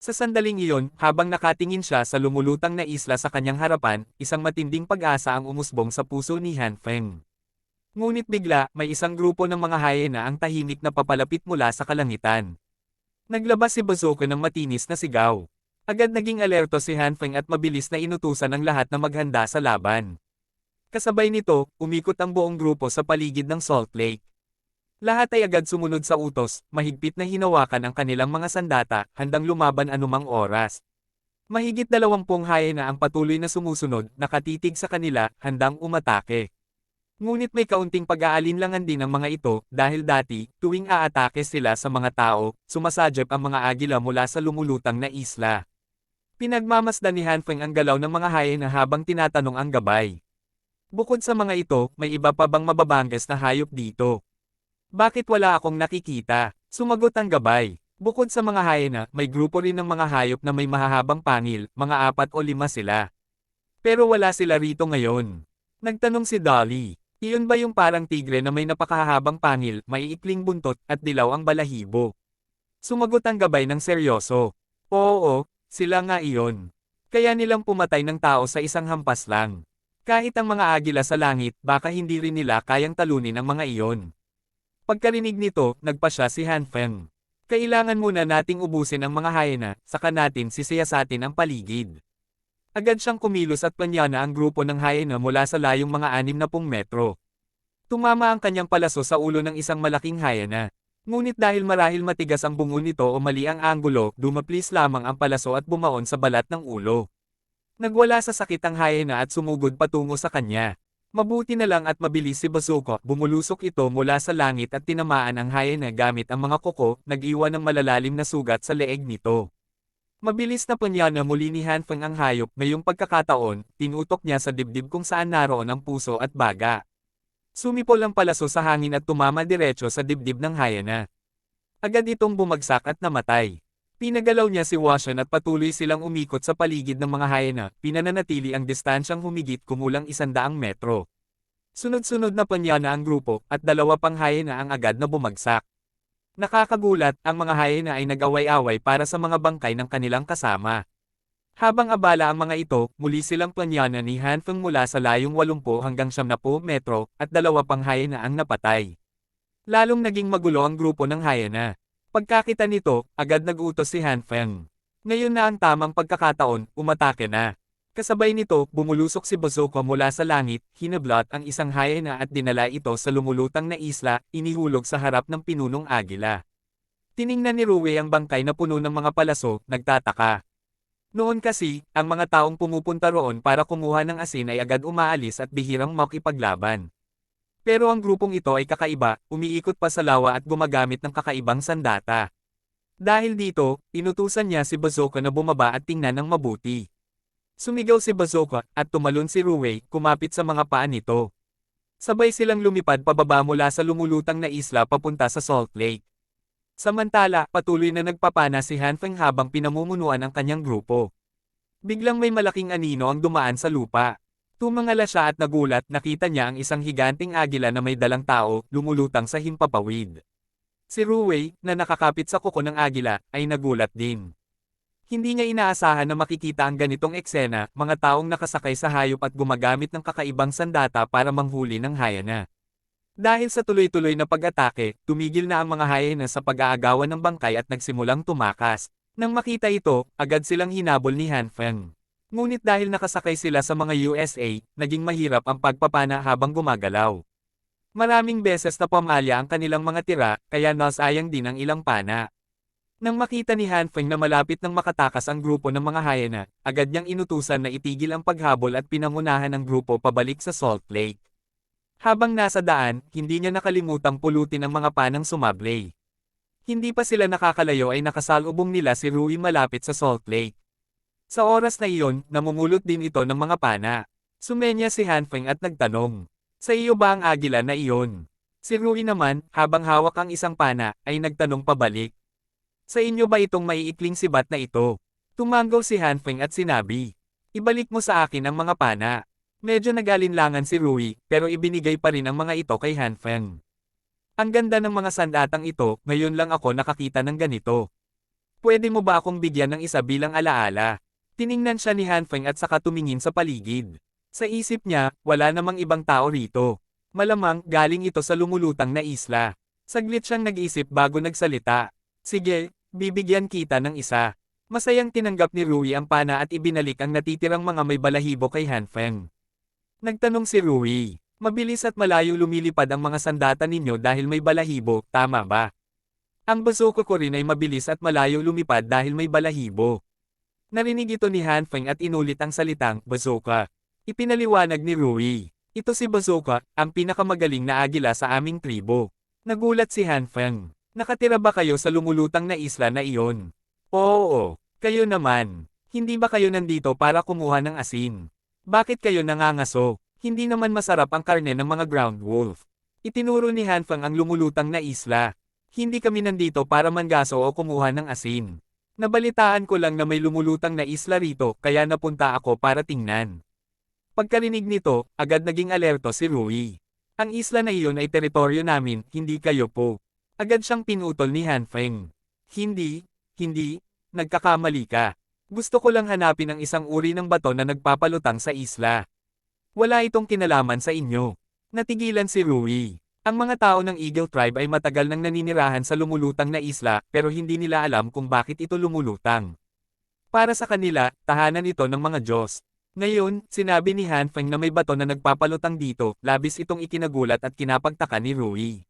Sa sandaling iyon, habang nakatingin siya sa lumulutang na isla sa kanyang harapan, isang matinding pag-asa ang umusbong sa puso ni Han Feng. Ngunit bigla, may isang grupo ng mga hyena ang tahimik na papalapit mula sa kalangitan. Naglabas si Bazooka ng matinis na sigaw. Agad naging alerto si Han Feng at mabilis na inutusan ng lahat na maghanda sa laban. Kasabay nito, umikot ang buong grupo sa paligid ng Salt Lake. Lahat ay agad sumunod sa utos, mahigpit na hinawakan ang kanilang mga sandata, handang lumaban anumang oras. Mahigit 20 hyena ang patuloy na sumusunod, nakatitig sa kanila, handang umatake. Ngunit may kaunting pag-aalinlangan din ang mga ito, dahil dati, tuwing aatake sila sa mga tao, sumasadyap ang mga agila mula sa lumulutang na isla. Pinagmamasdan ni Han Feng ang galaw ng mga hyena habang tinatanong ang gabay. Bukod sa mga ito, may iba pa bang mababangges na hayop dito? Bakit wala akong nakikita? Sumagot ang gabay. Bukod sa mga hyena, may grupo rin ng mga hayop na may mahahabang pangil, mga 4 o 5 sila. Pero wala sila rito ngayon. Nagtanong si Dolly. Iyon ba yung parang tigre na may napakahabang pangil, may ikling buntot, at dilaw ang balahibo? Sumagot ang gabay ng seryoso. Oo, sila nga iyon. Kaya nilang pumatay ng tao sa isang hampas lang. Kahit ang mga agila sa langit, baka hindi rin nila kayang talunin ang mga iyon. Pagkarinig nito, nagpasya si Han Feng. Kailangan muna nating ubusin ang mga hyena, saka natin sisiyasatin ang paligid. Agad siyang kumilos at planyana ang grupo ng hyena mula sa layong mga 60 metro. Tumama ang kanyang palaso sa ulo ng isang malaking hyena. Ngunit dahil marahil matigas ang bungo nito o mali ang anggulo, dumaplis lamang ang palaso at bumaon sa balat ng ulo. Nagwala sa sakit ang hyena at sumugod patungo sa kanya. Mabuti na lang at mabilis si Bazooka, bumulusok ito mula sa langit at tinamaan ang hyena gamit ang mga kuko, nag-iwan ng malalalim na sugat sa leeg nito. Mabilis na panyana muli ni Han Feng ang hayop, ngayong pagkakataon, tinutok niya sa dibdib kung saan naroon ang puso at baga. Sumipol ang palaso sa hangin at tumama diretso sa dibdib ng hyena. Agad itong bumagsak at namatay. Pinagalaw niya si Washan at patuloy silang umikot sa paligid ng mga hyena, pinananatili ang distansyang humigit kumulang 100 metro. Sunod-sunod na panyana ang grupo, at 2 pang hyena ang agad na bumagsak. Nakakagulat, ang mga hyena ay nag-away-away para sa mga bangkay ng kanilang kasama. Habang abala ang mga ito, muli silang panyana ni Han Feng mula sa layong 80 hanggang 70 metro, at 2 pang hyena ang napatay. Lalong naging magulo ang grupo ng hyena. Pagkakita nito, agad nag-utos si Han Feng. Ngayon na ang tamang pagkakataon, umatake na. Kasabay nito, bumulusok si Bazooka mula sa langit, hinablot ang isang hyena at dinala ito sa lumulutang na isla, inihulog sa harap ng pinunong agila. Tiningnan ni Rue ang bangkay na puno ng mga palaso, nagtataka. Noon kasi, ang mga taong pumupunta roon para kumuha ng asin ay agad umaalis at bihirang makipaglaban. Pero ang grupong ito ay kakaiba, umiikot pa sa lawa at gumagamit ng kakaibang sandata. Dahil dito, inutusan niya si Bazooka na bumaba at tingnan ng mabuti. Sumigaw si Bazooka, at tumalon si Rue, kumapit sa mga paa nito. Sabay silang lumipad pababa mula sa lumulutang na isla papunta sa Salt Lake. Samantala, patuloy na nagpapana si Han Feng habang pinamumunuan ang kanyang grupo. Biglang may malaking anino ang dumaan sa lupa. Tumangala siya at nagulat, nakita niya ang isang higanting agila na may dalang tao, lumulutang sa himpapawid. Si Rue, na nakakapit sa kuko ng agila, ay nagulat din. Hindi niya inaasahan na makikita ang ganitong eksena, mga taong nakasakay sa hayop at gumagamit ng kakaibang sandata para manghuli ng hyena. Dahil sa tuloy-tuloy na pag-atake, tumigil na ang mga hyena sa pag-aagawan ng bangkay at nagsimulang tumakas. Nang makita ito, agad silang hinabol ni Han Feng. Ngunit dahil nakasakay sila sa mga USA, naging mahirap ang pagpapana habang gumagalaw. Maraming beses na pamalya ang kanilang mga tira, kaya nasayang din ang ilang pana. Nang makita ni Han Feng na malapit nang makatakas ang grupo ng mga hyena, agad niyang inutusan na itigil ang paghabol at pinangunahan ang grupo pabalik sa Salt Lake. Habang nasa daan, hindi niya nakalimutang pulutin ang mga panang sumablay. Hindi pa sila nakakalayo ay nakasalubong nila si Rui malapit sa Salt Lake. Sa oras na iyon, namumulot din ito ng mga pana. Sumenya si Han Feng at nagtanong, "Sa iyo ba ang agila na iyon?" Si Rui naman, habang hawak ang isang pana, ay nagtanong pabalik, "Sa inyo ba itong maiikling sibat na ito?" Tumanggaw si Han Feng at sinabi, "Ibalik mo sa akin ang mga pana." Medyo nagalinlangan si Rui, pero ibinigay pa rin ang mga ito kay Han Feng. "Ang ganda ng mga sandatang ito, ngayon lang ako nakakita ng ganito." Pwede mo ba akong bigyan ng isa bilang alaala? Tiningnan siya ni Hanfeng at saka tumingin sa paligid. Sa isip niya, wala namang ibang tao rito. Malamang, galing ito sa lumulutang na isla. Saglit siyang nag-isip bago nagsalita. Sige, bibigyan kita ng isa. Masayang tinanggap ni Rui ang pana at ibinalik ang natitirang mga may balahibo kay Hanfeng. Nagtanong si Rui, mabilis at malayo lumilipad ang mga sandata ninyo dahil may balahibo, tama ba? Ang bazooka ko rin ay mabilis at malayo lumipad dahil may balahibo. Narinig ito ni Hanfeng at inulit ang salitang, bazooka. Ipinaliwanag ni Rui. Ito si Bazooka, ang pinakamagaling na agila sa aming tribo. Nagulat si Hanfeng. Nakatira ba kayo sa lumulutang na isla na iyon? Oo, kayo naman. Hindi ba kayo nandito para kumuha ng asin? Bakit kayo nangangaso? Hindi naman masarap ang karne ng mga ground wolf. Itinuro ni Hanfeng ang lumulutang na isla. Hindi kami nandito para manggaso o kumuha ng asin. Nabalitaan ko lang na may lumulutang na isla rito kaya napunta ako para tingnan. Pagkarinig nito, agad naging alerto si Rui. Ang isla na iyon ay teritoryo namin, hindi kayo po. Agad siyang pinutol ni Hanfeng. Hindi, nagkakamali ka. Gusto ko lang hanapin ang isang uri ng bato na nagpapalutang sa isla. Wala itong kinalaman sa inyo. Natigilan si Rui. Ang mga tao ng Eagle Tribe ay matagal nang naninirahan sa lumulutang na isla pero hindi nila alam kung bakit ito lumulutang. Para sa kanila, tahanan ito ng mga Diyos. Ngayon, sinabi ni Hanfeng na may bato na nagpapalutang dito, labis itong ikinagulat at kinapagtaka ni Rui.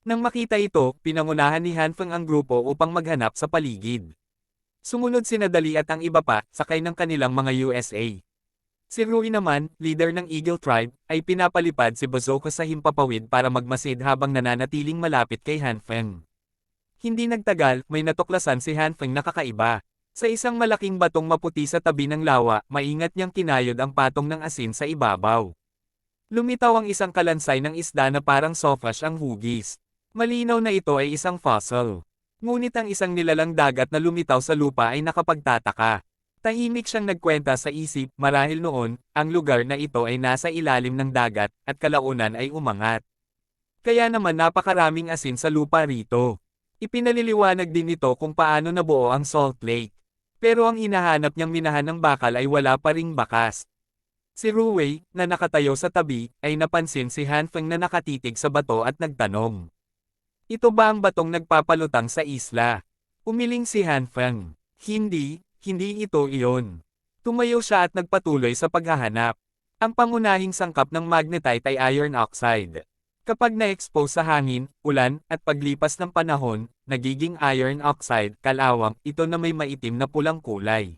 Nang makita ito, pinangunahan ni Hanfeng ang grupo upang maghanap sa paligid. Sumunod sina Dali at ang iba pa, sakay ng kanilang mga USA. Si Rui naman, leader ng Eagle Tribe, ay pinapalipad si Bazooka sa himpapawid para magmasid habang nananatiling malapit kay Hanfeng. Hindi nagtagal, may natuklasan si Hanfeng na kakaiba. Sa isang malaking batong maputi sa tabi ng lawa, maingat niyang kinayod ang patong ng asin sa ibabaw. Lumitaw ang isang kalansay ng isda na parang sawfish ang hugis. Malinaw na ito ay isang fossil. Ngunit ang isang nilalang dagat na lumitaw sa lupa ay nakapagtataka. Tahimik siyang nagkwenta sa isip, marahil noon, ang lugar na ito ay nasa ilalim ng dagat, at kalaunan ay umangat. Kaya naman napakaraming asin sa lupa rito. Ipinaliliwanag din nito kung paano nabuo ang Salt Lake. Pero ang hinahanap niyang minahan ng bakal ay wala pa ring bakas. Si Rui, na nakatayo sa tabi, ay napansin si Hanfeng na nakatitig sa bato at nagtanong. Ito ba ang batong nagpapalutang sa isla? Umiling si Hanfeng. Hindi ito iyon. Tumayo siya at nagpatuloy sa paghahanap. Ang pangunahing sangkap ng magnetite ay iron oxide. Kapag na-expose sa hangin, ulan, at paglipas ng panahon, nagiging iron oxide, kalawang, ito na may maitim na pulang kulay.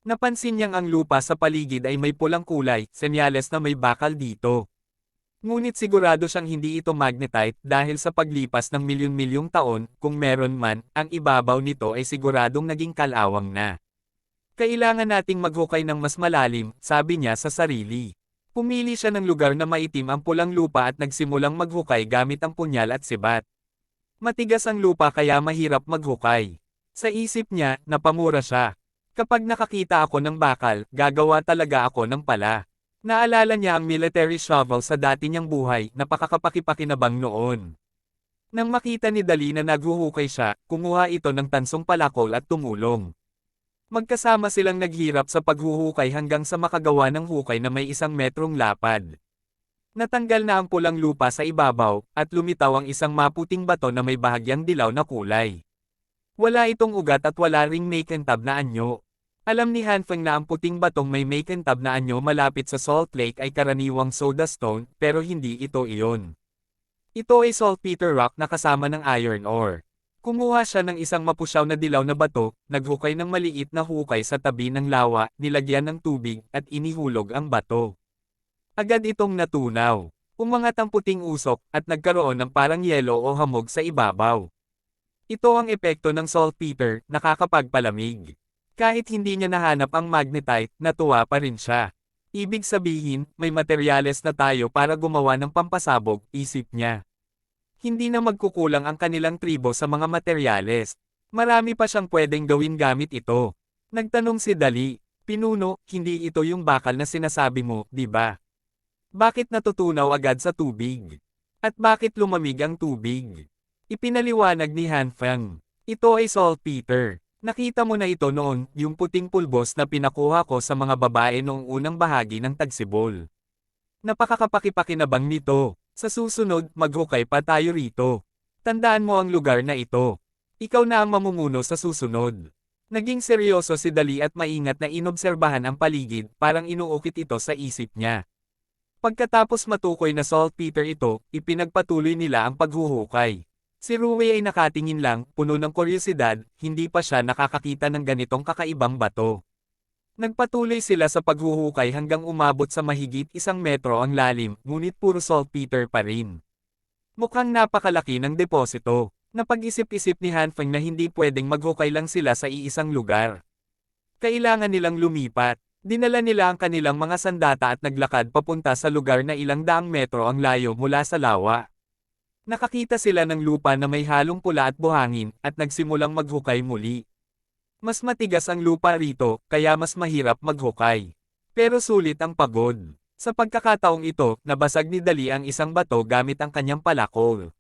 Napansin niyang ang lupa sa paligid ay may pulang kulay, senyales na may bakal dito. Ngunit sigurado siyang hindi ito magnetite dahil sa paglipas ng milyon-milyong taon, kung meron man, ang ibabaw nito ay siguradong naging kalawang na. Kailangan nating maghukay ng mas malalim, sabi niya sa sarili. Pumili siya ng lugar na maitim ang pulang lupa at nagsimulang maghukay gamit ang punyal at sibat. Matigas ang lupa kaya mahirap maghukay. Sa isip niya, napamura siya. Kapag nakakita ako ng bakal, gagawa talaga ako ng pala. Naalala niya ang military shovel sa dati niyang buhay, napakakapakipakinabang noon. Nang makita ni Dali na naghuhukay siya, kumuha ito ng tansong palakol at tumulong. Magkasama silang naghirap sa paghuhukay hanggang sa makagawa ng hukay na may 1 metrong lapad. Natanggal na ang pulang lupa sa ibabaw, at lumitaw ang isang maputing bato na may bahagyang dilaw na kulay. Wala itong ugat at wala ring makintab na anyo. Alam ni Hanfeng na ang puting batong may makintab na anyo malapit sa Salt Lake ay karaniwang soda stone, pero hindi ito iyon. Ito ay saltpeter rock na kasama ng iron ore. Kumuha siya ng isang mapusyaw na dilaw na bato, naghukay ng maliit na hukay sa tabi ng lawa, nilagyan ng tubig, at inihulog ang bato. Agad itong natunaw. Umangat ang puting usok, at nagkaroon ng parang yelo o hamog sa ibabaw. Ito ang epekto ng saltpeter, nakakapagpalamig. Kahit hindi niya nahanap ang magnetite, natuwa pa rin siya. Ibig sabihin, may materyales na tayo para gumawa ng pampasabog, isip niya. Hindi na magkukulang ang kanilang tribo sa mga materyales. Marami pa siyang pwedeng gawin gamit ito. Nagtanong si Dali, Pinuno, hindi ito yung bakal na sinasabi mo, di ba? Bakit natutunaw agad sa tubig? At bakit lumamig ang tubig? Ipinaliwanag ni Hanfeng. Ito ay saltpeter. Nakita mo na ito noon, yung puting pulbos na pinakuha ko sa mga babae noong unang bahagi ng Tagsibol. Napakakapakipakinabang nito. Sa susunod, maghukay pa tayo rito. Tandaan mo ang lugar na ito. Ikaw na ang mamumuno sa susunod. Naging seryoso si Dali at maingat na inobserbahan ang paligid, parang inuukit ito sa isip niya. Pagkatapos matukoy na saltpeter ito, ipinagpatuloy nila ang paghuhukay. Si Ruwei ay nakatingin lang, puno ng kuryosidad, hindi pa siya nakakakita ng ganitong kakaibang bato. Nagpatuloy sila sa paghuhukay hanggang umabot sa mahigit 1 metro ang lalim, ngunit puro saltpeter pa rin. Mukhang napakalaki ng deposito. Napag-isip-isip ni Hanfeng na hindi pwedeng maghukay lang sila sa iisang lugar. Kailangan nilang lumipat. Dinala nila ang kanilang mga sandata at naglakad papunta sa lugar na ilang daang metro ang layo mula sa lawa. Nakakita sila ng lupa na may halong pula at buhangin, at nagsimulang maghukay muli. Mas matigas ang lupa rito, kaya mas mahirap maghukay. Pero sulit ang pagod. Sa pagkakataong ito, nabasag ni Dali ang isang bato gamit ang kanyang palakol.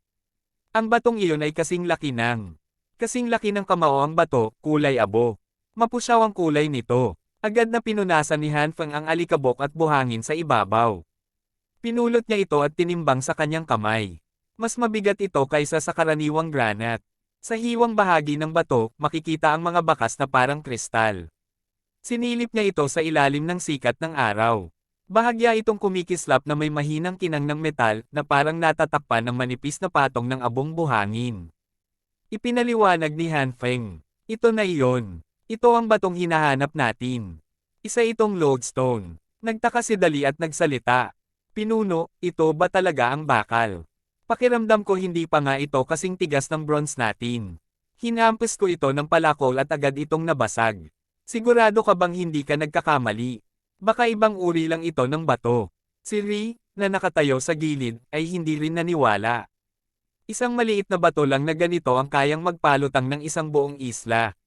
Ang batong iyon ay kasing laki ng kamao ang bato, kulay abo. Mapusyaw ang kulay nito. Agad na pinunasan ni Hanfeng ang alikabok at buhangin sa ibabaw. Pinulot niya ito at tinimbang sa kanyang kamay. Mas mabigat ito kaysa sa karaniwang granat. Sa hiwang bahagi ng bato, makikita ang mga bakas na parang kristal. Sinilip niya ito sa ilalim ng sikat ng araw. Bahagya itong kumikislap na may mahinang kinang ng metal na parang natatakpan ng manipis na patong ng abong buhangin. Ipinaliwanag ni Hanfeng. Ito na iyon. Ito ang batong hinahanap natin. Isa itong lodestone. Nagtaka si Dali at nagsalita. Pinuno, ito ba talaga ang bakal? Pakiramdam ko hindi pa nga ito kasing tigas ng bronze natin. Hinampas ko ito ng palakol at agad itong nabasag. Sigurado ka bang hindi ka nagkakamali? Baka ibang uri lang ito ng bato. Si Ri, na nakatayo sa gilid, ay hindi rin naniwala. Isang maliit na bato lang na ganito ang kayang magpalutang ng isang buong isla.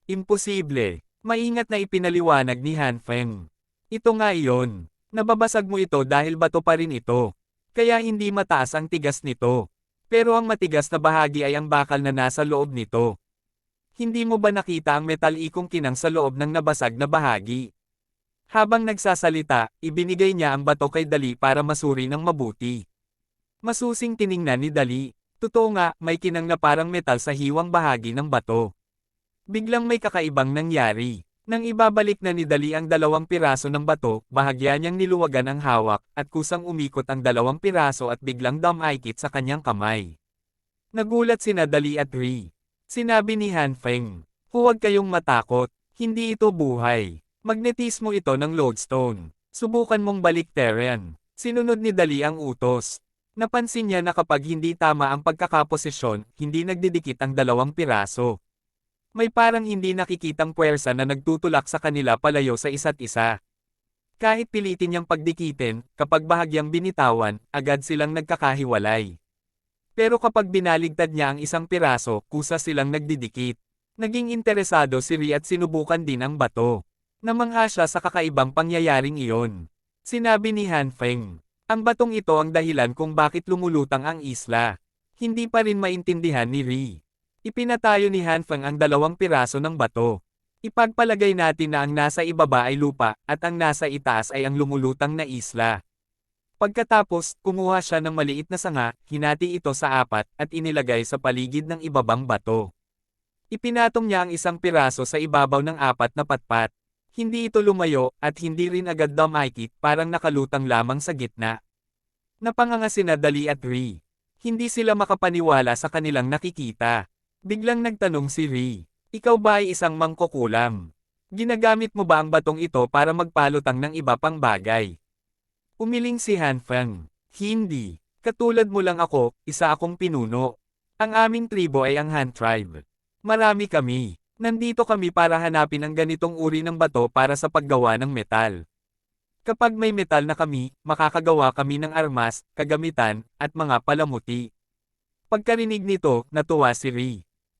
Imposible. Maingat na ipinaliwanag ni Hanfeng. Ito nga iyon. Nababasag mo ito dahil bato pa rin ito. Kaya hindi mataas ang tigas nito. Pero ang matigas na bahagi ay ang bakal na nasa loob nito. Hindi mo ba nakita ang metalikong kinang sa loob ng nabasag na bahagi? Habang nagsasalita, ibinigay niya ang bato kay Dali para masuri ng mabuti. Masusing tiningnan ni Dali. Totoo nga, may kinang na parang metal sa hiwang bahagi ng bato. Biglang may kakaibang nangyari. Nang ibabalik na ni Dali ang 2 piraso ng bato, bahagya niyang niluwagan ang hawak, at kusang umikot ang 2 piraso at biglang dumaikit sa kanyang kamay. Nagulat sina Dali at Ri. Sinabi ni Hanfeng, huwag kayong matakot, hindi ito buhay. Magnetismo ito ng lodestone. Subukan mong baliktaran. Sinunod ni Dali ang utos. Napansin niya na kapag hindi tama ang pagkakaposisyon, hindi nagdidikit ang 2 piraso. May parang hindi nakikitang puwersa na nagtutulak sa kanila palayo sa isa't isa. Kahit pilitin niyang pagdikitin, kapag bahagyang binitawan, agad silang nagkakahiwalay. Pero kapag binaligtad niya ang isang piraso, kusa silang nagdidikit. Naging interesado si Ri at sinubukan din ang bato. Namangha siya sa kakaibang pangyayaring iyon. Sinabi ni Hanfeng, ang batong ito ang dahilan kung bakit lumulutang ang isla. Hindi pa rin maintindihan ni Ri. Ipinatayo ni Hanfeng ang 2 piraso ng bato. Ipagpalagay natin na ang nasa ibaba ay lupa, at ang nasa itaas ay ang lumulutang na isla. Pagkatapos, kumuha siya ng maliit na sanga, hinati ito sa 4, at inilagay sa paligid ng ibabang bato. Ipinatong niya ang 1 piraso sa ibabaw ng 4 na patpat. Hindi ito lumayo, at hindi rin agad dumaikit, parang nakalutang lamang sa gitna. Napanganga sina Dali at Ri. Hindi sila makapaniwala sa kanilang nakikita. Biglang nagtanong si Ri, ikaw ba ay isang mangkukulam? Ginagamit mo ba ang batong ito para magpalutang ng iba pang bagay? Umiling si Hanfeng, hindi. Katulad mo lang ako, isa akong pinuno. Ang aming tribo ay ang Han Tribe. Marami kami. Nandito kami para hanapin ang ganitong uri ng bato para sa paggawa ng metal. Kapag may metal na kami, makakagawa kami ng armas, kagamitan, at mga palamuti. Pagkarinig nito, natuwa si Ri.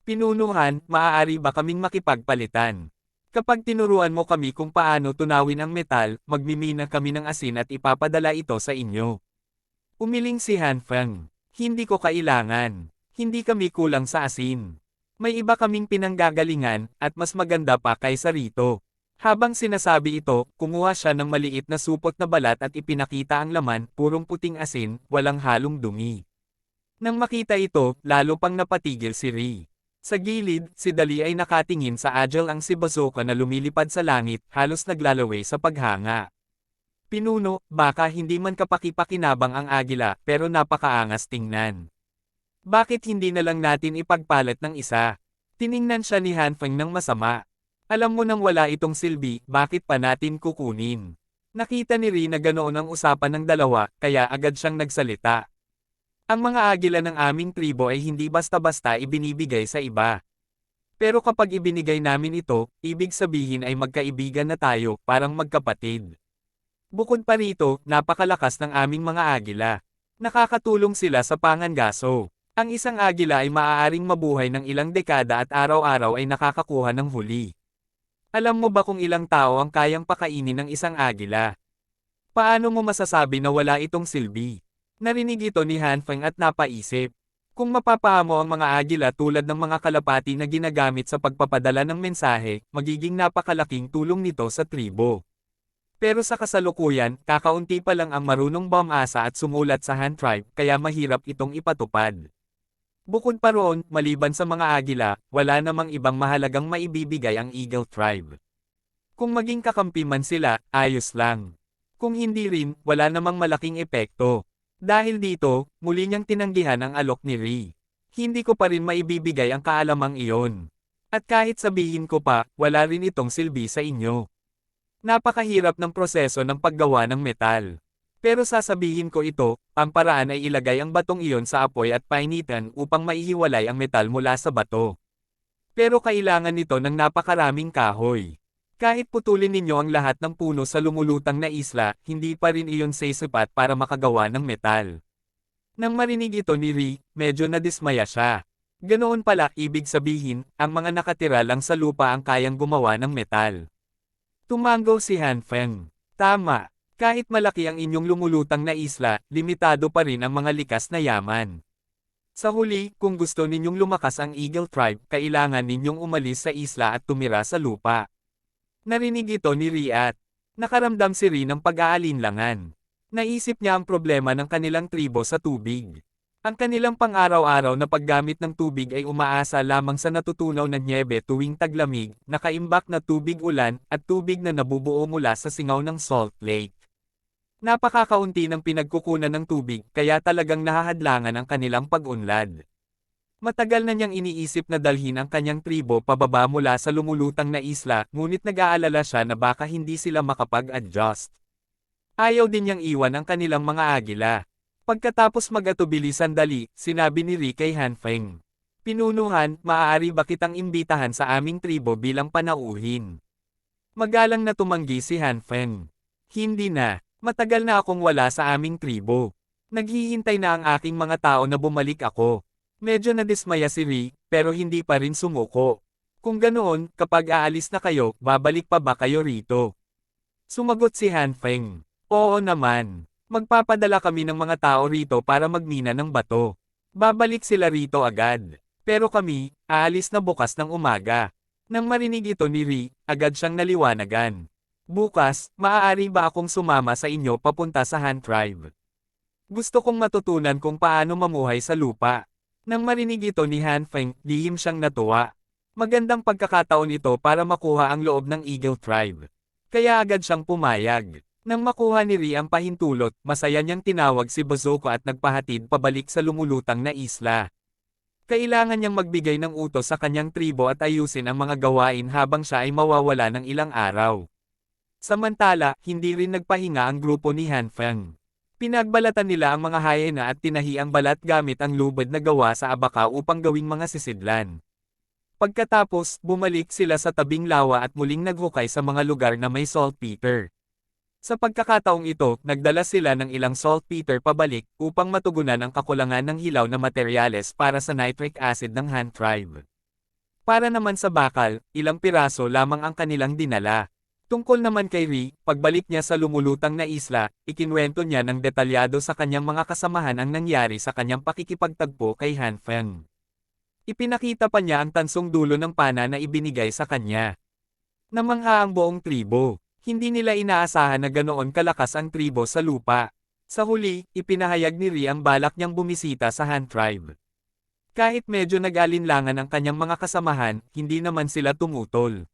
Pinunuhan, maaari ba kaming makipagpalitan? Kapag tinuruan mo kami kung paano tunawin ang metal, magmimina kami ng asin at ipapadala ito sa inyo. Umiling si Hanfeng. Hindi ko kailangan. Hindi kami kulang sa asin. May iba kaming pinanggagalingan, at mas maganda pa kaysa rito. Habang sinasabi ito, kumuha siya ng maliit na supot na balat at ipinakita ang laman, purong puting asin, walang halong dumi. Nang makita ito, lalo pang napatigil si Ri. Sa gilid, si Dali ay nakatingin sa Agile ang si Bazooka na lumilipad sa langit, halos naglalaway sa paghanga. Pinuno, baka hindi man kapaki-pakinabang ang agila, pero napakaangas tingnan. Bakit hindi na lang natin ipagpalit ng isa? Tiningnan siya ni Hanfeng ng masama. Alam mo nang wala itong silbi, bakit pa natin kukunin? Nakita ni Ri na ganoon ang usapan ng dalawa, kaya agad siyang nagsalita. Ang mga agila ng aming tribo ay hindi basta-basta ibinibigay sa iba. Pero kapag ibinigay namin ito, ibig sabihin ay magkaibigan na tayo, parang magkapatid. Bukod pa rito, napakalakas ng aming mga agila. Nakakatulong sila sa pangangaso. Ang isang agila ay maaaring mabuhay ng ilang dekada at araw-araw ay nakakakuha ng huli. Alam mo ba kung ilang tao ang kayang pakainin ng isang agila? Paano mo masasabi na wala itong silbi? Narinig ito ni Hanfeng at napaisip. Kung mapapaamo ang mga agila tulad ng mga kalapati na ginagamit sa pagpapadala ng mensahe, magiging napakalaking tulong nito sa tribo. Pero sa kasalukuyan, kakaunti pa lang ang marunong bumasa at sumulat sa Han tribe, kaya mahirap itong ipatupad. Bukod pa roon, maliban sa mga agila, wala namang ibang mahalagang maibibigay ang Eagle Tribe. Kung maging kakampi man sila, ayos lang. Kung hindi rin, wala namang malaking epekto. Dahil dito, muli niyang tinanggihan ang alok ni Ri. Hindi ko pa rin maibibigay ang kaalamang iyon. At kahit sabihin ko pa, wala rin itong silbi sa inyo. Napakahirap ng proseso ng paggawa ng metal. Pero sasabihin ko ito, ang paraan ay ilagay ang batong iyon sa apoy at painitan upang maihiwalay ang metal mula sa bato. Pero kailangan nito ng napakaraming kahoy. Kahit putulin ninyo ang lahat ng puno sa lumulutang na isla, hindi pa rin iyon sapat para makagawa ng metal. Nang marinig ito ni Ri, medyo nadismaya siya. Ganoon pala, ibig sabihin, ang mga nakatira lang sa lupa ang kayang gumawa ng metal. Tumango si Hanfeng. Tama. Kahit malaki ang inyong lumulutang na isla, limitado pa rin ang mga likas na yaman. Sa huli, kung gusto ninyong lumakas ang Eagle Tribe, kailangan ninyong umalis sa isla at tumira sa lupa. Narinig ito ni Ri at nakaramdam si Ri ng pag-aalinlangan. Naisip niya ang problema ng kanilang tribo sa tubig. Ang kanilang pang-araw-araw na paggamit ng tubig ay umaasa lamang sa natutunaw na nyebe tuwing taglamig, nakaimbak na tubig ulan, at tubig na nabubuo mula sa singaw ng Salt Lake. Napakakaunti ng pinagkukunan ng tubig, kaya talagang nahahadlangan ang kanilang pag-unlad. Matagal na niyang iniisip na dalhin ang kanyang tribo pababa mula sa lumulutang na isla, ngunit nag-aalala siya na baka hindi sila makapag-adjust. Ayaw din niyang iwan ang kanilang mga agila. Pagkatapos mag-atubili sandali, sinabi ni Ri kay Hanfeng. Pinunuhan, maaari ba kitang imbitahan sa aming tribo bilang panauhin? Magalang na tumanggi si Hanfeng. Hindi na. Matagal na akong wala sa aming tribo. Naghihintay na ang aking mga tao na bumalik ako. Medyo nadismaya si Ri, pero hindi pa rin sumuko. Kung ganoon, kapag aalis na kayo, babalik pa ba kayo rito? Sumagot si Hanfeng. Oo naman. Magpapadala kami ng mga tao rito para magmina ng bato. Babalik sila rito agad. Pero kami, aalis na bukas ng umaga. Nang marinig ito ni Ri, agad siyang naliwanagan. Bukas, maaari ba akong sumama sa inyo papunta sa Han Tribe? Gusto kong matutunan kung paano mamuhay sa lupa. Nang marinig ito ni Hanfeng, lihim siyang natuwa. Magandang pagkakataon ito para makuha ang loob ng Eagle Tribe. Kaya agad siyang pumayag. Nang makuha ni Ri ang pahintulot, masaya niyang tinawag si Bazooka at nagpahatid pabalik sa lumulutang na isla. Kailangan niyang magbigay ng utos sa kanyang tribo at ayusin ang mga gawain habang siya ay mawawala ng ilang araw. Samantala, hindi rin nagpahinga ang grupo ni Hanfeng. Pinagbalatan nila ang mga hyena at tinahi ang balat gamit ang lubid na gawa sa abaka upang gawing mga sisidlan. Pagkatapos, bumalik sila sa tabing lawa at muling naghukay sa mga lugar na may saltpeter. Sa pagkakataong ito, nagdala sila ng ilang saltpeter pabalik upang matugunan ang kakulangan ng hilaw na materyales para sa nitric acid ng Han Tribe. Para naman sa bakal, ilang piraso lamang ang kanilang dinala. Tungkol naman kay Ri, pagbalik niya sa lumulutang na isla, ikinwento niya ng detalyado sa kanyang mga kasamahan ang nangyari sa kanyang pakikipagtagpo kay Hanfeng. Ipinakita pa niya ang tansong dulo ng pana na ibinigay sa kanya. Namangha ang buong tribo. Hindi nila inaasahan na ganoon kalakas ang tribo sa lupa. Sa huli, ipinahayag ni Ri ang balak niyang bumisita sa Han Tribe. Kahit medyo nag-alinlangan ang kanyang mga kasamahan, hindi naman sila tumutol.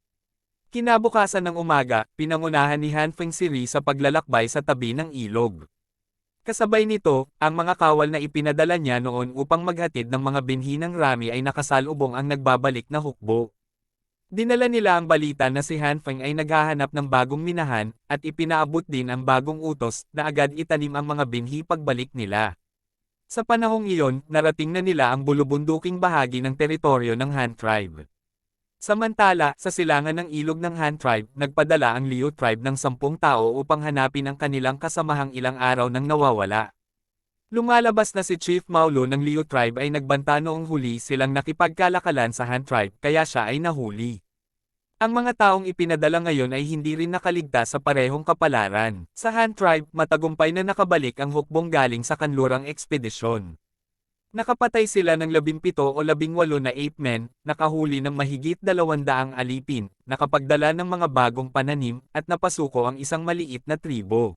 Kinabukasan ng umaga, pinangunahan ni Han Feng si Ri sa paglalakbay sa tabi ng ilog. Kasabay nito, ang mga kawal na ipinadala niya noon upang maghatid ng mga binhi ng Rami ay nakasalubong ang nagbabalik na hukbo. Dinala nila ang balita na si Han Feng ay naghahanap ng bagong minahan, at ipinaabot din ang bagong utos na agad itanim ang mga binhi pagbalik nila. Sa panahong iyon, narating na nila ang bulubunduking bahagi ng teritoryo ng Han Tribe. Samantala, sa silangan ng ilog ng Han Tribe, nagpadala ang Liu Tribe ng 10 tao upang hanapin ang kanilang kasamahang ilang araw nang nawawala. Lumalabas na si Chief Maulo ng Liu Tribe ay nagbanta noong huli silang nakipagkalakalan sa Han Tribe kaya siya ay nahuli. Ang mga taong ipinadala ngayon ay hindi rin nakaligtas sa parehong kapalaran. Sa Han Tribe, matagumpay na nakabalik ang hukbong galing sa kanlurang ekspedisyon. Nakapatay sila ng 17 o 18 na ape-men, nakahuli ng mahigit 200 alipin, nakapagdala ng mga bagong pananim, at napasuko ang isang maliit na tribo.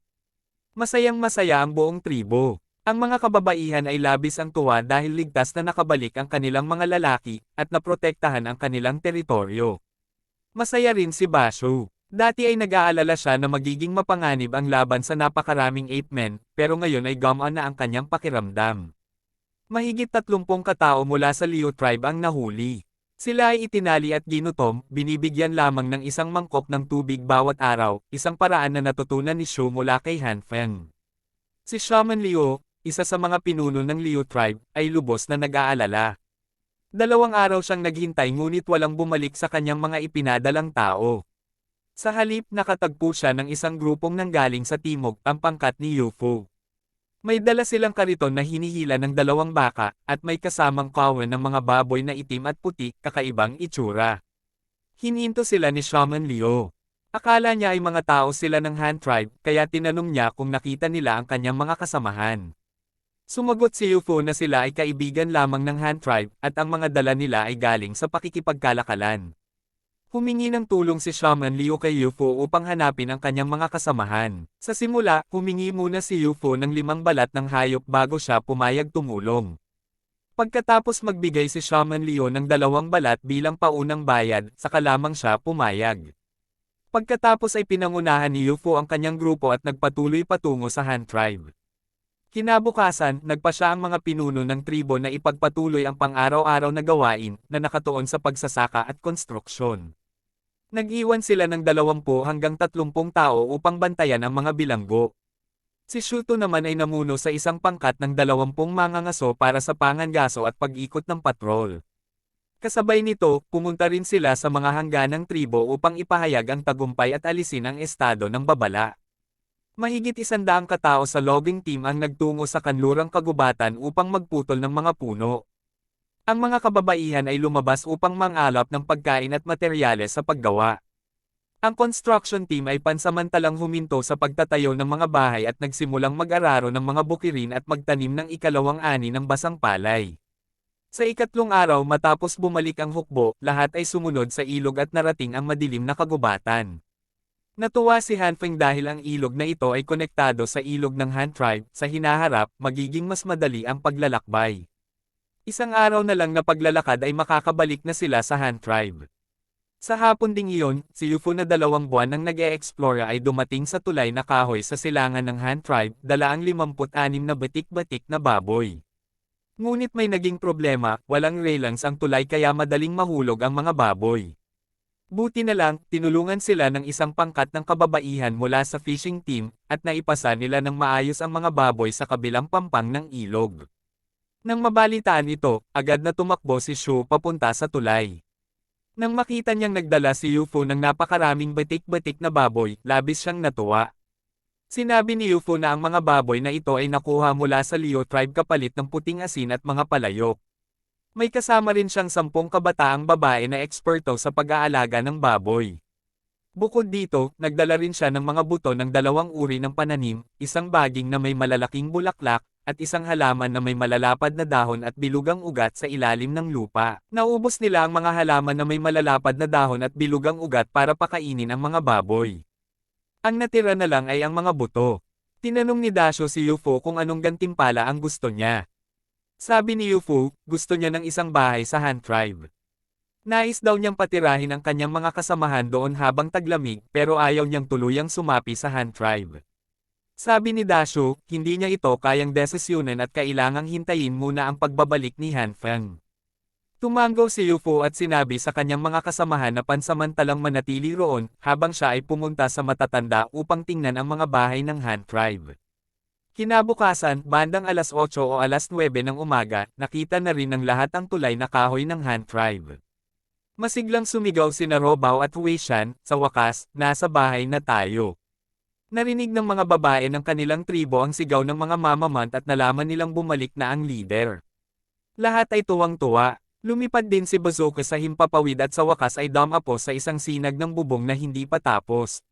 Masayang-masaya ang buong tribo. Ang mga kababaihan ay labis ang tuwa dahil ligtas na nakabalik ang kanilang mga lalaki, at naprotektahan ang kanilang teritoryo. Masaya rin si Basho. Dati ay nag-aalala siya na magiging mapanganib ang laban sa napakaraming ape-men, pero ngayon ay gumaan na ang kanyang pakiramdam. Mahigit 30 katao mula sa Liu Tribe ang nahuli. Sila ay itinali at ginutom, binibigyan lamang ng isang mangkok ng tubig bawat araw, isang paraan na natutunan ni Shu mula kay Han Feng. Si Shaman Liu, isa sa mga pinuno ng Liu Tribe, ay lubos na nag-aalala. 2 araw siyang naghintay ngunit walang bumalik sa kanyang mga ipinadalang tao. Sa halip nakatagpo siya ng isang grupong nanggaling sa timog, ang pangkat ni Yufu. May dala silang kariton na hinihila ng 2 baka, at may kasamang kawan ng mga baboy na itim at puti, kakaibang itsura. Hininto sila ni Shaman Liu. Akala niya ay mga tao sila ng Han Tribe, kaya tinanong niya kung nakita nila ang kanyang mga kasamahan. Sumagot si Yufu na sila ay kaibigan lamang ng Han Tribe, at ang mga dala nila ay galing sa pakikipagkalakalan. Humingi ng tulong si Shaman Liu kay Yufu upang hanapin ang kanyang mga kasamahan. Sa simula, humingi muna si Yufu ng 5 balat ng hayop bago siya pumayag tumulong. Pagkatapos magbigay si Shaman Liu ng 2 balat bilang paunang bayad, saka lamang siya pumayag. Pagkatapos ay pinangunahan ni Yufu ang kanyang grupo at nagpatuloy patungo sa Han Tribe. Kinabukasan, nagpa siya ang mga pinuno ng tribo na ipagpatuloy ang pang-araw-araw na gawain na nakatuon sa pagsasaka at konstruksyon. Nag-iwan sila ng 20 hanggang 30 tao upang bantayan ang mga bilanggo. Si Shuto naman ay namuno sa isang pangkat ng 20 mangangaso para sa pangangaso at pag-ikot ng patrol. Kasabay nito, pumunta rin sila sa mga hangganang tribo upang ipahayag ang tagumpay at alisin ang estado ng babala. Mahigit 100 katao sa logging team ang nagtungo sa kanlurang kagubatan upang magputol ng mga puno. Ang mga kababaihan ay lumabas upang mangalap ng pagkain at materyales sa paggawa. Ang construction team ay pansamantalang huminto sa pagtatayo ng mga bahay at nagsimulang mag-araro ng mga bukirin at magtanim ng ikalawang ani ng basang palay. Sa ikatlong araw matapos bumalik ang hukbo, lahat ay sumunod sa ilog at narating ang madilim na kagubatan. Natuwa si Han Feng dahil ang ilog na ito ay konektado sa ilog ng Han Tribe, sa hinaharap, magiging mas madali ang paglalakbay. Isang araw na lang na paglalakad ay makakabalik na sila sa Han Tribe. Sa hapon ding iyon, si Yufu na 2 buwan nang nag-e-explore ay dumating sa tulay na kahoy sa silangan ng Han Tribe, dala ang 56 na batik-batik na baboy. Ngunit may naging problema, walang railings ang tulay kaya madaling mahulog ang mga baboy. Buti na lang, tinulungan sila ng isang pangkat ng kababaihan mula sa fishing team, at naipasa nila ng maayos ang mga baboy sa kabilang pampang ng ilog. Nang mabalitaan ito, agad na tumakbo si Shu papunta sa tulay. Nang makita niyang nagdala si Yufu ng napakaraming batik-batik na baboy, labis siyang natuwa. Sinabi ni Yufu na ang mga baboy na ito ay nakuha mula sa Liu Tribe kapalit ng puting asin at mga palayok. May kasama rin siyang 10 kabataang babae na eksperto sa pag-aalaga ng baboy. Bukod dito, nagdala rin siya ng mga buto ng 2 uri ng pananim, isang baging na may malalaking bulaklak, at isang halaman na may malalapad na dahon at bilugang ugat sa ilalim ng lupa. Naubos nila ang mga halaman na may malalapad na dahon at bilugang ugat para pakainin ang mga baboy. Ang natira na lang ay ang mga buto. Tinanong ni Dasho si Yufu kung anong gantimpala ang gusto niya. Sabi ni Yufu, gusto niya ng isang bahay sa Han Tribe. Nais daw niyang patirahin ang kanyang mga kasamahan doon habang taglamig pero ayaw niyang tuluyang sumapi sa Han Tribe. Sabi ni Dasho, hindi niya ito kayang desisyonan at kailangang hintayin muna ang pagbabalik ni Han Feng. Tumango si Yufu at sinabi sa kanyang mga kasamahan na pansamantalang manatili roon habang siya ay pumunta sa matatanda upang tingnan ang mga bahay ng Han Tribe. Kinabukasan, bandang alas 8 o alas 9 ng umaga, nakita na rin ng lahat ang tulay na kahoy ng Han Tribe. Masiglang sumigaw sina Robao at Wei Shan, sa wakas, nasa bahay na tayo. Narinig ng mga babae ng kanilang tribo ang sigaw ng mga mamamant at nalaman nilang bumalik na ang leader. Lahat ay tuwang-tuwa. Lumipad din si Bazooka sa himpapawid at sa wakas ay dumapo sa isang sinag ng bubong na hindi pa tapos.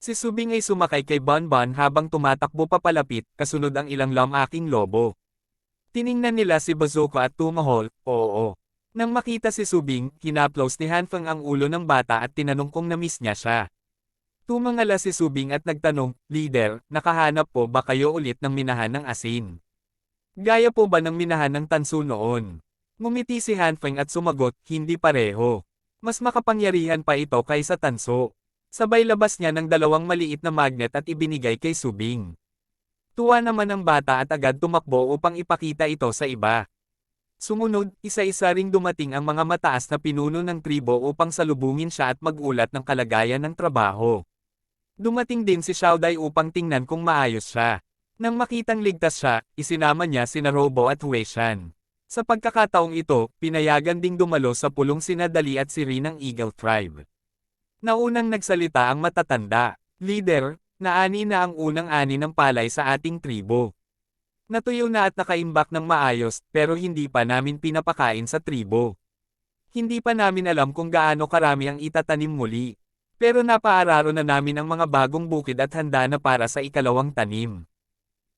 Si Subing ay sumakay kay Bonbon habang tumatakbo papalapit, kasunod ang ilang lamaking lobo. Tiningnan nila si Bazooka at tumahol, oo. Nang makita si Subing, hinaplos ni Han Feng ang ulo ng bata at tinanong kung na-miss niya siya. Tumangala si Subing at nagtanong, Leader, nakahanap po ba kayo ulit ng minahan ng asin? Gaya po ba ng minahan ng tanso noon? Ngumiti si Han Feng at sumagot, hindi pareho. Mas makapangyarihan pa ito kaysa tanso. Sabay labas niya ng dalawang maliit na magnet at ibinigay kay Subing. Tuwa naman ang bata at agad tumakbo upang ipakita ito sa iba. Sumunod, isa-isa ring dumating ang mga mataas na pinuno ng tribo upang salubungin siya at mag-ulat ng kalagayan ng trabaho. Dumating din si Xiaodai upang tingnan kung maayos siya. Nang makitang ligtas siya, isinama niya sina Robo at Wei Shan. Sa pagkakataong ito, pinayagan ding dumalo sa pulong sina Dali at si Rin ng Eagle Tribe. Naunang nagsalita ang matatanda, Leader, naani na ang unang ani ng palay sa ating tribo. Natuyo na at nakaimbak ng maayos, pero hindi pa namin pinapakain sa tribo. Hindi pa namin alam kung gaano karami ang itatanim muli. Pero napaararo na namin ang mga bagong bukid at handa na para sa ikalawang tanim.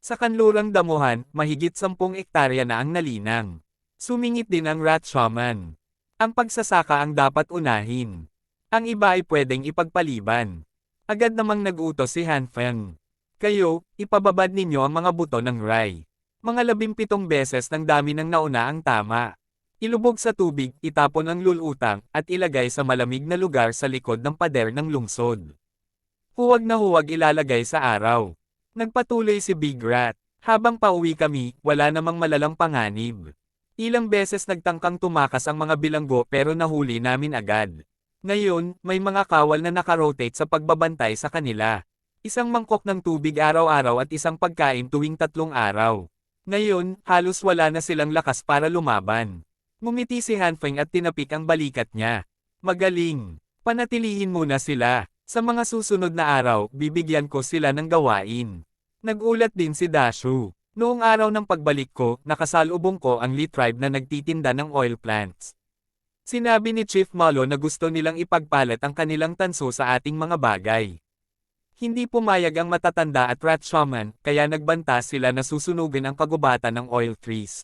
Sa kanlurang damuhan, mahigit 10 ektarya na ang nalinang. Sumingit din ang Rat Shaman. Ang pagsasaka ang dapat unahin. Ang iba ay pwedeng ipagpaliban. Agad namang nag-utos si Han Feng. Kayo, ipababad ninyo ang mga buto ng Rai. Mga 17 beses ng dami ng nauna ang tama. Ilubog sa tubig, itapon ang lulutang, at ilagay sa malamig na lugar sa likod ng pader ng lungsod. Huwag na huwag ilalagay sa araw. Nagpatuloy si Big Rat. Habang pauwi kami, wala namang malalang panganib. Ilang beses nagtangkang tumakas ang mga bilanggo pero nahuli namin agad. Ngayon, may mga kawal na nakarotate sa pagbabantay sa kanila. Isang mangkok ng tubig araw-araw at isang pagkain tuwing 3 araw. Ngayon, halos wala na silang lakas para lumaban. Ngumiti si Han Feng at tinapik ang balikat niya. Magaling. Panatilihin muna sila. Sa mga susunod na araw, bibigyan ko sila ng gawain. Nagulat din si Dashu. Noong araw ng pagbalik ko, nakasalubong ko ang Lee Tribe na nagtitinda ng oil plants. Sinabi ni Chief Malo na gusto nilang ipagpalit ang kanilang tanso sa ating mga bagay. Hindi pumayag ang matatanda at Rat Shaman, kaya nagbanta sila na susunugin ang kagubatan ng oil trees.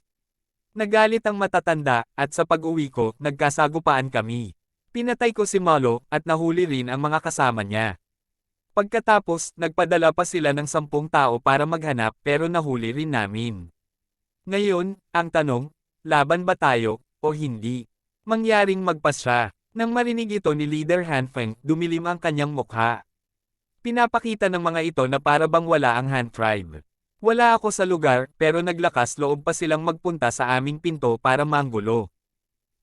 Nagalit ang matatanda, at sa pag-uwi ko, nagkasagupaan kami. Pinatay ko si Malo, at nahuli rin ang mga kasama niya. Pagkatapos, nagpadala pa sila ng 10 tao para maghanap pero nahuli rin namin. Ngayon, ang tanong, laban ba tayo, o hindi? Mangyaring magpas siya. Nang marinig ito ni Leader Han Feng, dumilim ang kanyang mukha. Pinapakita ng mga ito na para bang wala ang Han Tribe. Wala ako sa lugar, pero naglakas loob pa silang magpunta sa aming pinto para manggulo.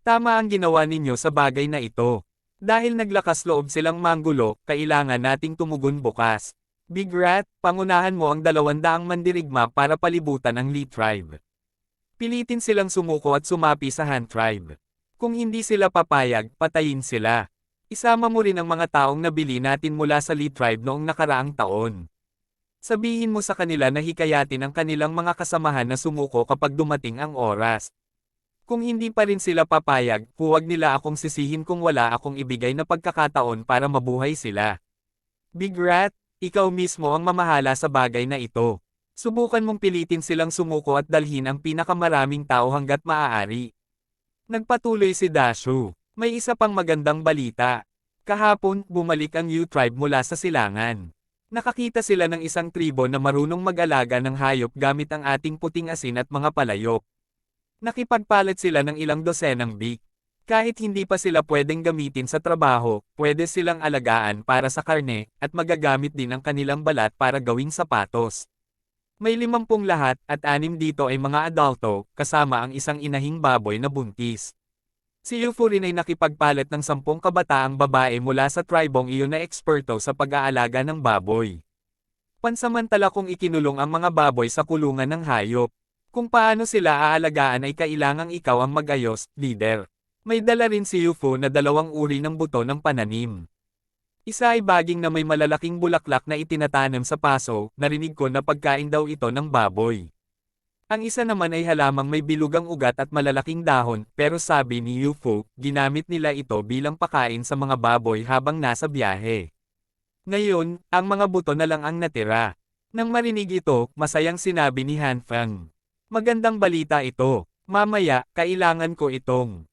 Tama ang ginawa ninyo sa bagay na ito. Dahil naglakas loob silang manggulo, kailangan nating tumugon bukas. Big Rat, pangunahan mo ang 200 mandirigma para palibutan ang Lee Tribe. Pilitin silang sumuko at sumapi sa Han Tribe. Kung hindi sila papayag, patayin sila. Isama mo rin ang mga taong nabili natin mula sa Lee Tribe noong nakaraang taon. Sabihin mo sa kanila na hikayatin ang kanilang mga kasamahan na sumuko kapag dumating ang oras. Kung hindi pa rin sila papayag, huwag nila akong sisihin kung wala akong ibigay na pagkakataon para mabuhay sila. Big Rat, ikaw mismo ang mamahala sa bagay na ito. Subukan mong pilitin silang sumuko at dalhin ang pinakamaraming tao hanggat maaari. Nagpatuloy si Dashu. May isa pang magandang balita. Kahapon, bumalik ang U-Tribe mula sa silangan. Nakakita sila ng isang tribo na marunong mag-alaga ng hayop gamit ang ating puting asin at mga palayok. Nakipagpalit sila ng ilang dosenang bik. Kahit hindi pa sila pwedeng gamitin sa trabaho, pwede silang alagaan para sa karne, at magagamit din ang kanilang balat para gawing sapatos. May 50 lahat at 6 dito ay mga adulto, kasama ang isang inahing baboy na buntis. Si Yufu rin ay nakipagpalit ng 10 kabataang babae mula sa tribong iyon na eksperto sa pag-aalaga ng baboy. Pansamantala kung ikinulong ang mga baboy sa kulungan ng hayop. Kung paano sila aalagaan ay kailangang ikaw ang mag-ayos, leader. May dala rin si Yufu na 2 uri ng buto ng pananim. Isa ay baging na may malalaking bulaklak na itinatanim sa paso, narinig ko na pagkain daw ito ng baboy. Ang isa naman ay halamang may bilugang ugat at malalaking dahon, pero sabi ni Yufu, ginamit nila ito bilang pakain sa mga baboy habang nasa biyahe. Ngayon, ang mga buto na lang ang natira. Nang marinig ito, masayang sinabi ni Han Feng. Magandang balita ito. Mamaya, kailangan ko itong